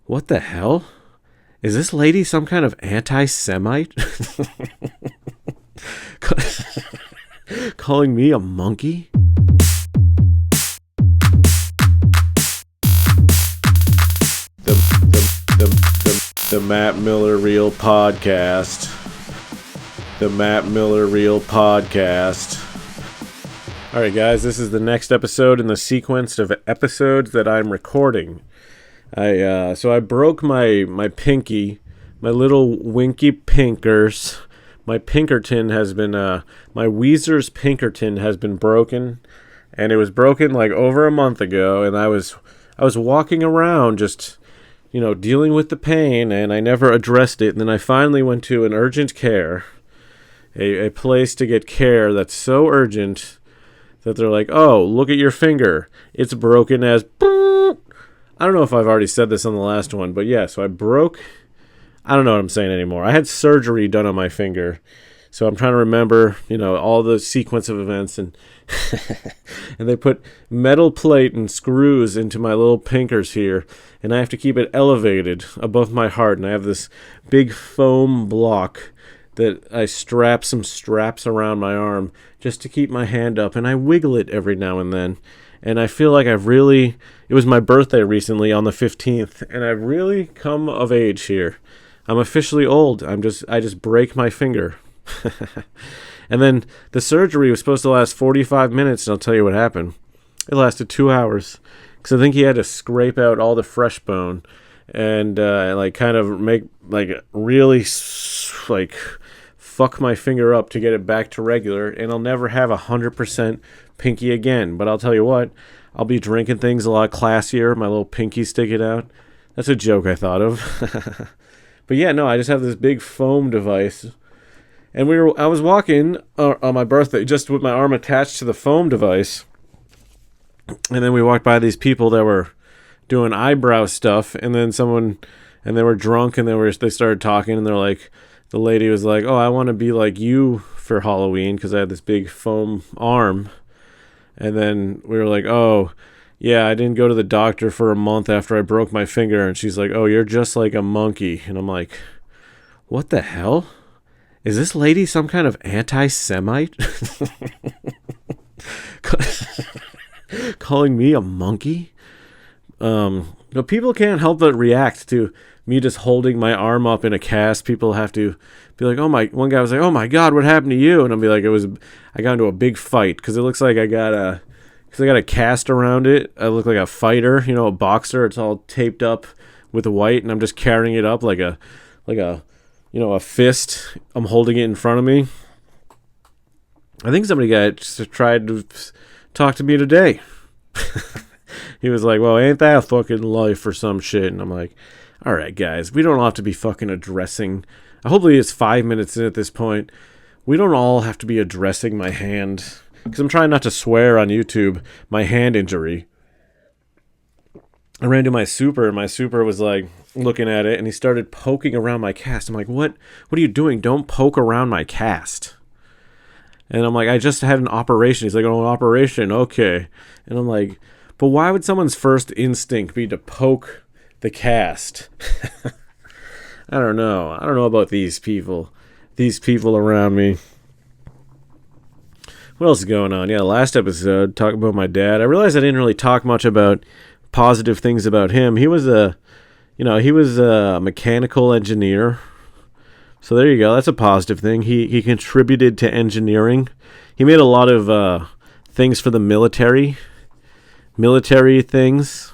What the hell? Is this lady some kind of anti-Semite? Calling me a monkey? The Matt Miller Real Podcast. The Matt Miller Real Podcast. Alright guys, this is the next episode in the sequence of episodes that I'm recording. So I broke my pinky, my little Winky Pinkers. My Pinkerton has been, my Weezer's Pinkerton has been broken, and it was broken like over a month ago, and I was walking around just, dealing with the pain, and I never addressed it, and then I finally went to an urgent care, a place to get care that's so urgent that they're like, oh, look at your finger. It's broken as... I don't know if I've already said this on the last one, but yeah, so I don't know what I'm saying anymore. I had surgery done on my finger, so I'm trying to remember, all the sequence of events, and and they put metal plate and screws into my little pinkers here, and I have to keep it elevated above my heart, and I have this big foam block that I strap some straps around my arm just to keep my hand up, and I wiggle it every now and then. And I feel like it was my birthday recently on the 15th, and I've really come of age here. I'm officially old. I just break my finger. And then the surgery was supposed to last 45 minutes, and I'll tell you what happened. It lasted 2 hours, because I think he had to scrape out all the fresh bone and kind of make really fuck my finger up to get it back to regular, and I'll never have 100% pinky again. But I'll tell you what, I'll be drinking things a lot classier, my little pinky sticking out. That's a joke I thought of. But yeah, no, I just have this big foam device, and I was walking on my birthday just with my arm attached to the foam device, and then we walked by these people that were doing eyebrow stuff, and then they were drunk, and they started talking, and they're like, the lady was like, oh, I want to be like you for Halloween because I had this big foam arm. And then we were like, oh, yeah, I didn't go to the doctor for a month after I broke my finger. And she's like, oh, you're just like a monkey. And I'm like, what the hell? Is this lady some kind of anti-Semite? Calling me a monkey? People can't help but react to me just holding my arm up in a cast. People have to be like, one guy was like, oh my God, what happened to you? And I'll be like, I got into a big fight, because it looks like I got a cast around it. I look like a fighter, a boxer. It's all taped up with white, and I'm just carrying it up like a fist. I'm holding it in front of me. I think somebody tried to talk to me today. He was like, well, ain't that a fucking life or some shit? And I'm like, all right, guys, we don't all have to be fucking addressing. Hopefully it's 5 minutes in at this point. We don't all have to be addressing my hand, because I'm trying not to swear on YouTube, my hand injury. I ran to my super, and my super was like looking at it, and he started poking around my cast. I'm like, what are you doing? Don't poke around my cast. And I'm like, I just had an operation. He's like, oh, an operation, okay. And I'm like, but why would someone's first instinct be to poke the cast? I don't know. I don't know about these people around me. What else is going on? Yeah, last episode, talking about my dad. I realized I didn't really talk much about positive things about him. He was a mechanical engineer. So there you go. That's a positive thing. He contributed to engineering. He made a lot of things for the military things.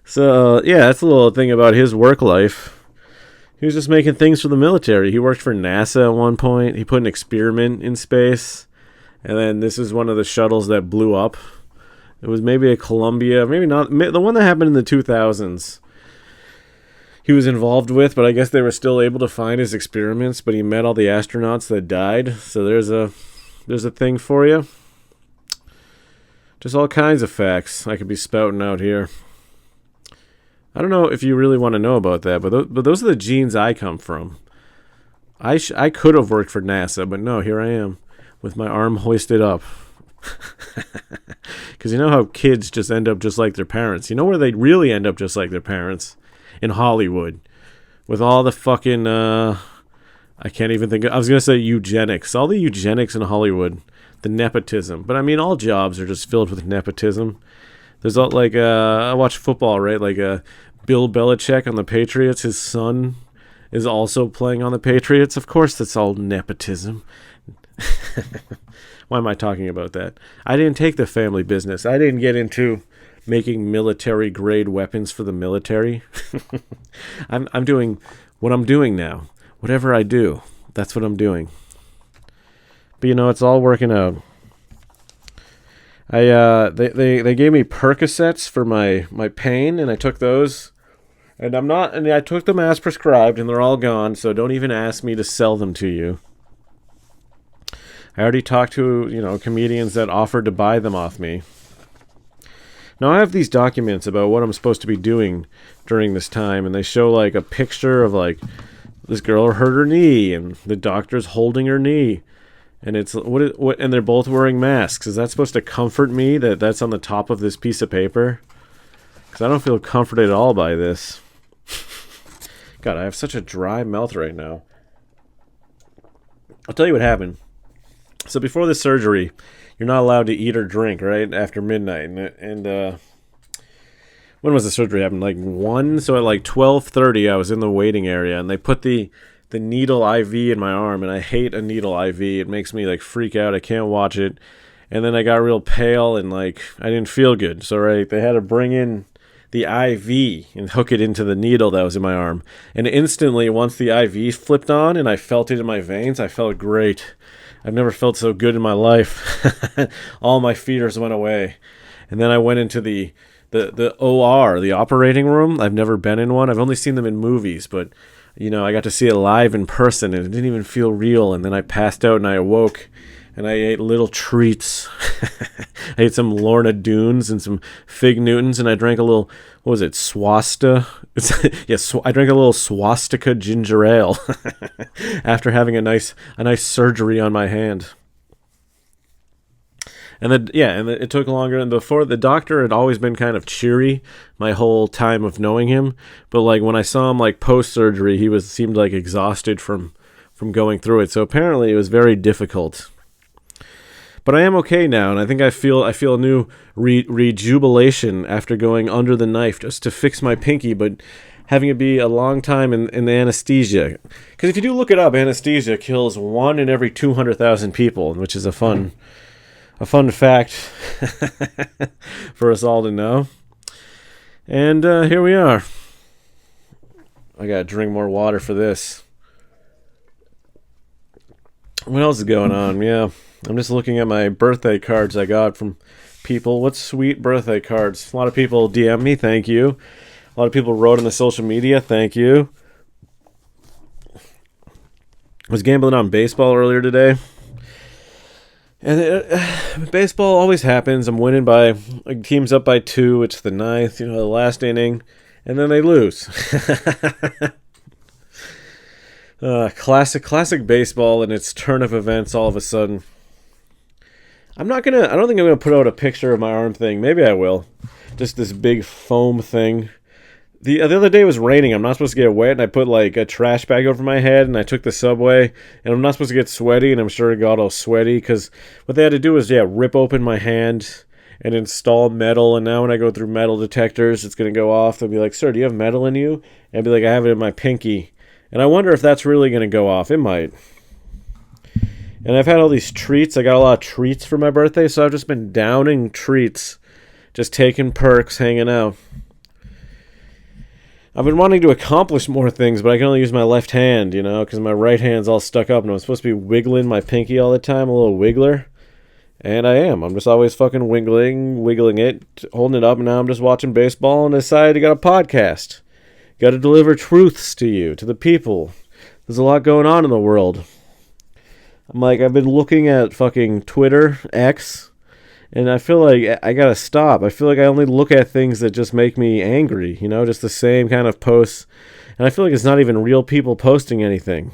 So, yeah, that's a little thing about his work life. He was just making things for the military. He worked for NASA at one point. He put an experiment in space. And then this is one of the shuttles that blew up. It was maybe a Columbia, maybe not. The one that happened in the 2000s. He was involved with, but I guess they were still able to find his experiments. But he met all the astronauts that died. So there's a thing for you. Just all kinds of facts I could be spouting out here. I don't know if you really want to know about that, but those are the genes I come from. I could have worked for NASA, but no, here I am with my arm hoisted up, Because you know how kids just end up just like their parents. You know where they really end up just like their parents? In Hollywood. With all the fucking, I can't even think of, I was going to say eugenics. All the eugenics in Hollywood. The nepotism. But I mean, all jobs are just filled with nepotism. There's all, like, I watch football, right? Like, Bill Belichick on the Patriots, his son is also playing on the Patriots. Of course, that's all nepotism. Why am I talking about that? I didn't take the family business. I didn't get into making military-grade weapons for the military. I'm doing what I'm doing now. Whatever I do, that's what I'm doing. But, you know, it's all working out. They gave me Percocets for my pain, and I took those. And I took them as prescribed, and they're all gone, so don't even ask me to sell them to you. I already talked to, comedians that offered to buy them off me. Now, I have these documents about what I'm supposed to be doing during this time, and they show, like, a picture of, like, this girl hurt her knee, and the doctor's holding her knee. And it's and they're both wearing masks. Is that supposed to comfort me that that's on the top of this piece of paper? Because I don't feel comforted at all by this. God, I have such a dry mouth right now. I'll tell you what happened. So before the surgery, you're not allowed to eat or drink, right? After midnight. And when was the surgery happen? Like 1? So at like 12:30, I was in the waiting area, and they put the needle IV in my arm, and I hate a needle IV. It makes me like freak out. I can't watch it. And then I got real pale, and like I didn't feel good. So right, they had to bring in the IV and hook it into the needle that was in my arm. And instantly, once the IV flipped on and I felt it in my veins, I felt great. I've never felt so good in my life. All my fears went away. And then I went into the OR, the operating room. I've never been in one. I've only seen them in movies, but I got to see it live in person, and it didn't even feel real. And then I passed out, and I awoke, and I ate little treats. I ate some Lorna Doones and some Fig Newtons, and I drank a little, what was it, Swasta? Yes, I drank a little swastika ginger ale after having a nice surgery on my hand. And it took longer. And before, the doctor had always been kind of cheery my whole time of knowing him. But like when I saw him like post surgery, he seemed like exhausted from going through it. So apparently it was very difficult. But I am okay now, and I think I feel a new rejubilation after going under the knife just to fix my pinky, but having it be a long time in the anesthesia. Because if you do look it up, anesthesia kills 1 in every 200,000 people, which is a fun fact for us all to know. And here we are. I gotta drink more water for this. What else is going on? Yeah, I'm just looking at my birthday cards I got from people. What sweet birthday cards. A lot of people DM me, thank you. A lot of people wrote on the social media, thank you. I was gambling on baseball earlier today. And baseball always happens. I'm winning by, like, team's up by 2. It's the 9th, the last inning. And then they lose. Classic baseball and its turn of events all of a sudden. I don't think I'm going to put out a picture of my arm thing. Maybe I will. Just this big foam thing. The other day it was raining. I'm not supposed to get wet, and I put like a trash bag over my head, and I took the subway, and I'm not supposed to get sweaty, and I'm sure it got all sweaty, because what they had to do was, rip open my hand and install metal, and now when I go through metal detectors, it's going to go off. They'll be like, sir, do you have metal in you? And I'll be like, I have it in my pinky. And I wonder if that's really going to go off. It might. And I've had all these treats. I got a lot of treats for my birthday, so I've just been downing treats, just taking perks, hanging out. I've been wanting to accomplish more things, but I can only use my left hand, because my right hand's all stuck up, and I'm supposed to be wiggling my pinky all the time, a little wiggler. And I am. I'm just always fucking wiggling it, holding it up, and now I'm just watching baseball, and decided to get a podcast. Got to deliver truths to you, to the people. There's a lot going on in the world. I've been looking at fucking Twitter, X, and I feel like I gotta stop. I feel like I only look at things that just make me angry, just the same kind of posts. And I feel like it's not even real people posting anything.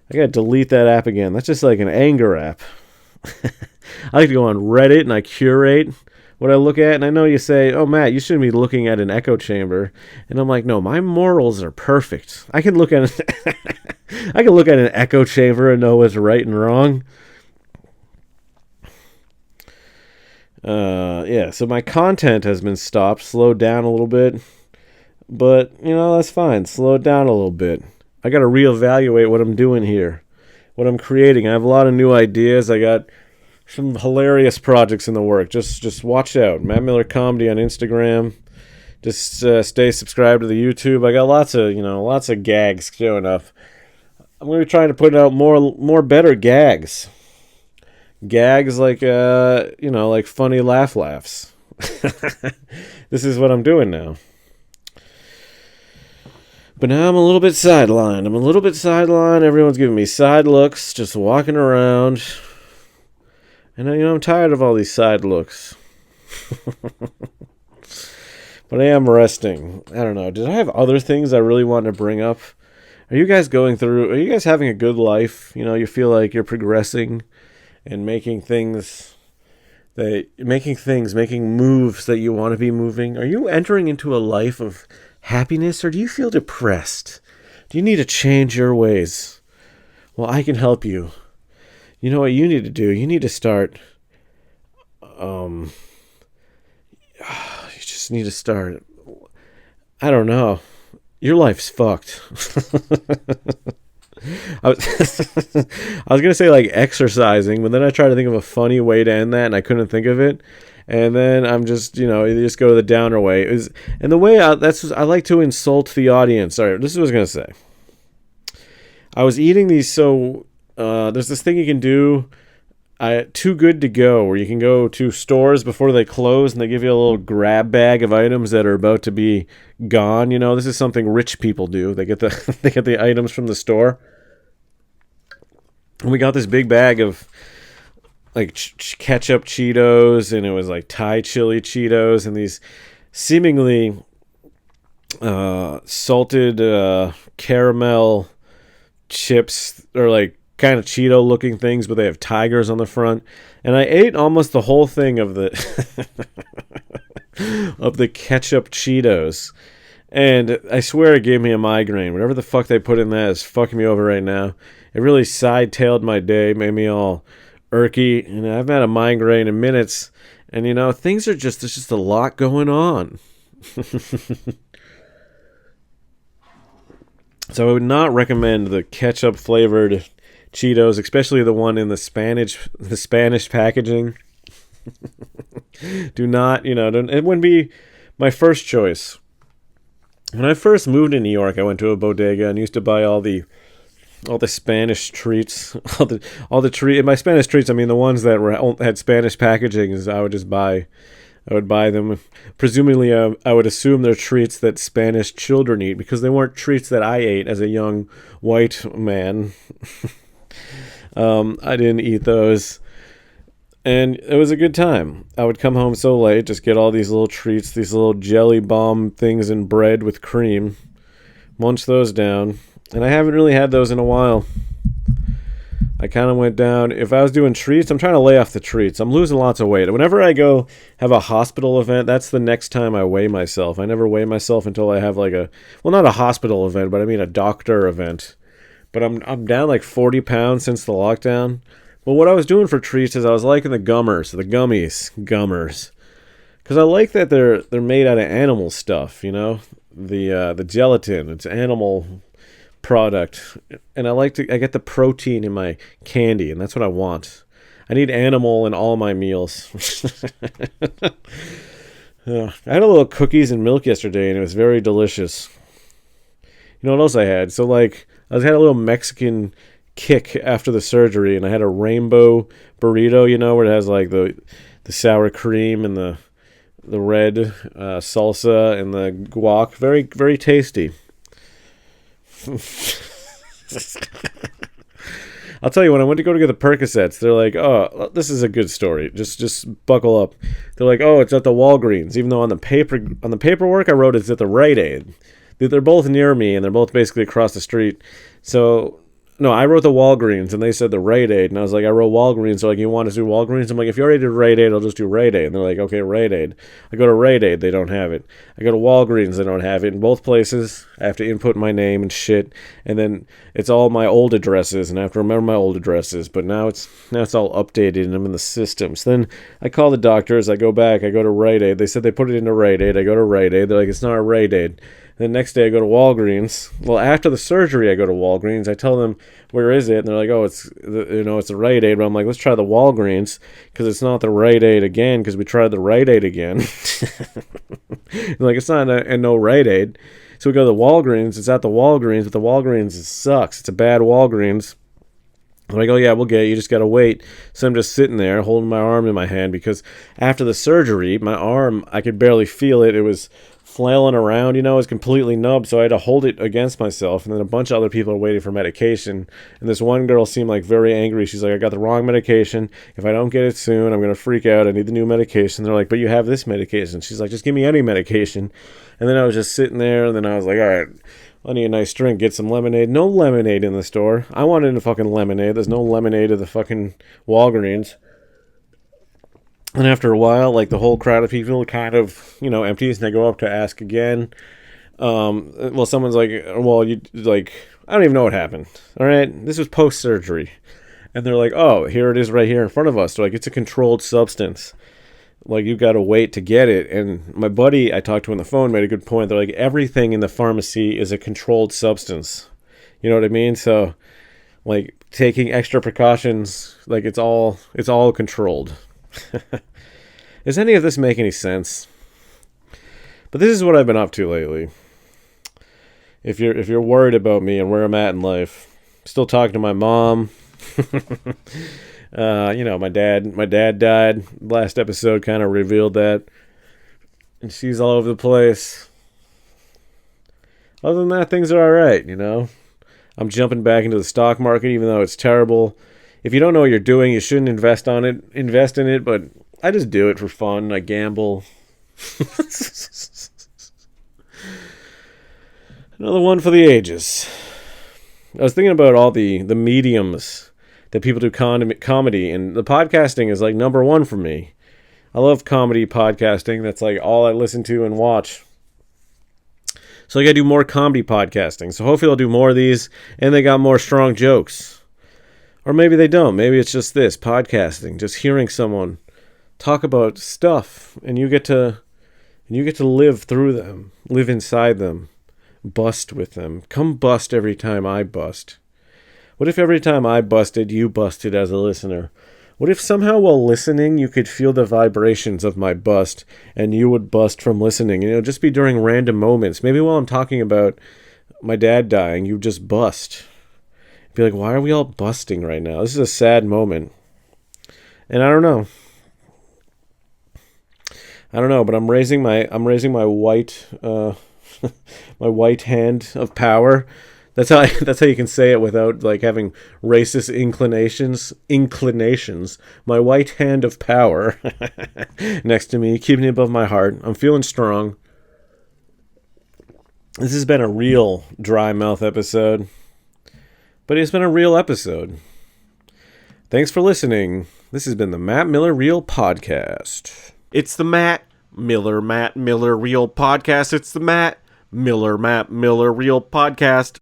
I gotta delete that app again. That's just like an anger app. I like to go on Reddit and I curate what I look at. And I know you say, oh, Matt, you shouldn't be looking at an echo chamber. And I'm like, no, my morals are perfect. I can look at I can look at an echo chamber and know what's right and wrong. Yeah, so my content has been stopped, slowed down a little bit. But, that's fine. Slow it down a little bit. I got to reevaluate what I'm doing here, what I'm creating. I have a lot of new ideas. I got some hilarious projects in the work. Just watch out. Matt Miller Comedy on Instagram. Just stay subscribed to the YouTube. I got lots of gags showing up. I'm going to be trying to put out more better gags. Gags like like funny laughs. This is what I'm doing now. But now I'm a little bit sidelined. Everyone's giving me side looks, just walking around. And I'm tired of all these side looks. But I am resting. I don't know. Did I have other things I really wanted to bring up? Are you guys having a good life? You feel like you're progressing and making moves that you want to be moving? Are you entering into a life of happiness, or do you feel depressed? Do you need to change your ways? Well, I can help you. You know what you need to do? You need to start. You just need to start. I don't know. Your life's fucked. I was gonna say like exercising, but then I tried to think of a funny way to end that, and I couldn't think of it. And then I'm just, you just go to the downer way. And the way I like to insult the audience. All right, this is what I was going to say. I was eating these, so there's this thing you can do, Too Good to Go, where you can go to stores before they close, and they give you a little grab bag of items that are about to be gone. This is something rich people do. They get the items from the store. And we got this big bag of like ketchup Cheetos, and it was like Thai chili Cheetos, and these seemingly salted caramel chips, or like kind of Cheeto looking things, but they have tigers on the front. And I ate almost the whole thing of the of the ketchup Cheetos, and I swear it gave me a migraine. Whatever the fuck they put in that is fucking me over right now. It really side-tailed my day, made me all irky, and I've had a migraine in minutes, and there's just a lot going on. So I would not recommend the ketchup flavored Cheetos, especially the one in the Spanish packaging. Do not, it wouldn't be my first choice. When I first moved to New York, I went to a bodega and used to buy all the Spanish treats, all the treat. And by Spanish treats, I mean the ones that had Spanish packaging. I would buy them. Presumably, I would assume they're treats that Spanish children eat, because they weren't treats that I ate as a young white man. I didn't eat those, and it was a good time. I would come home so late, just get all these little treats, these little jelly bomb things in bread with cream, munch those down. And I haven't really had those in a while. I kind of went down. If I was doing treats, I'm trying to lay off the treats. I'm losing lots of weight. Whenever I go have a hospital event, that's the next time I weigh myself. I never weigh myself until I have not a hospital event, but I mean a doctor event. But I'm down like 40 pounds since the lockdown. But what I was doing for treats is I was liking the gummies. Because I like that they're made out of animal stuff, the gelatin. It's animal product, and I get the protein in my candy, and that's what I want. I need animal in all my meals. I had a little cookies and milk yesterday, and it was very delicious. You know what else I had? So I had a little Mexican kick after the surgery, and I had a rainbow burrito, where it has like the sour cream and the red salsa and the guac. Very, very tasty. I'll tell you, when I went to go to get the Percocets, they're like, oh, this is a good story. Just buckle up. They're like, oh, it's at the Walgreens, even though on the paperwork I wrote it's at the Rite Aid. They're both near me, and they're both basically across the street. So No, I wrote the Walgreens, and they said the Rite Aid, and I was like, I wrote Walgreens. They're like, you want to do Walgreens? I'm like, if you already did Rite Aid, I'll just do Rite Aid. And they're like, okay, Rite Aid. I go to Rite Aid, they don't have it. I go to Walgreens, they don't have it. In both places, I have to input my name and shit, and then it's all my old addresses, and I have to remember my old addresses. But now it's all updated, and I'm in the system. So then I call the doctors, I go back, I go to Rite Aid. They said they put it into Rite Aid. I go to Rite Aid. They're like, it's not a Rite Aid. The next day I go to Walgreens. Well, after the surgery, I go to Walgreens. I tell them, where is it? And they're like, oh, it's the Rite Aid. But I'm like, let's try the Walgreens because it's not the Rite Aid again because we tried the Rite Aid again. Like, it's not a no Rite Aid. So we go to the Walgreens. It's at the Walgreens, but the Walgreens sucks. It's a bad Walgreens. I'm like, oh yeah, we'll get it. You just got to wait. So I'm just sitting there holding my arm in my hand because after the surgery, my arm, I could barely feel it. It was flailing around, it was completely numb, so I had to hold it against myself, and then a bunch of other people are waiting for medication, and this one girl seemed like very angry. She's like, I got the wrong medication. If I don't get it soon, I'm going to freak out. I need the new medication. They're like, but you have this medication. She's like, just give me any medication. And then I was just sitting there, and then I was like, all right, I need a nice drink, get some lemonade. No lemonade in the store. I wanted a fucking lemonade. There's no lemonade at the fucking Walgreens. And after a while, like, the whole crowd of people kind of, empties, and I go up to ask again. Well, someone's like, well, you, like, I don't even know what happened. All right? This was post-surgery. And they're like, oh, here it is right here in front of us. They're like, it's a controlled substance. Like, you've got to wait to get it. And my buddy I talked to on the phone made a good point. They're like, everything in the pharmacy is a controlled substance. You know what I mean? So, like, taking extra precautions, like, it's all controlled. Does any of this make any sense? But this is what I've been up to lately. If you're worried about me and where I'm at in life, still talking to my mom. My dad died. Last episode kind of revealed that, and she's all over the place. Other than that, things are all right. I'm jumping back into the stock market, even though it's terrible. If you don't know what you're doing, you shouldn't invest in it, but I just do it for fun. I gamble. Another one for the ages. I was thinking about all the mediums that people do comedy, and the podcasting is like number one for me. I love comedy podcasting. That's like all I listen to and watch. So I gotta do more comedy podcasting. So hopefully I'll do more of these, and they got more strong jokes. Or maybe they don't. Maybe it's just this, podcasting, just hearing someone talk about stuff, and you get to live through them, live inside them, bust with them. Come bust every time I bust. What if every time I busted, you busted as a listener? What if somehow while listening, you could feel the vibrations of my bust, and you would bust from listening? Just be during random moments. Maybe while I'm talking about my dad dying, you just bust. Be like, why are we all busting right now? This is a sad moment. And I don't know, but I'm raising my white my white hand of power. That's how you can say it without like having racist inclinations. My white hand of power next to me, keeping it above my heart. I'm feeling strong. This has been a real dry mouth episode. But it's been a real episode. Thanks for listening. This has been the Matt Miller Real Podcast. It's the Matt Miller Real Podcast. It's the Matt Miller Real Podcast.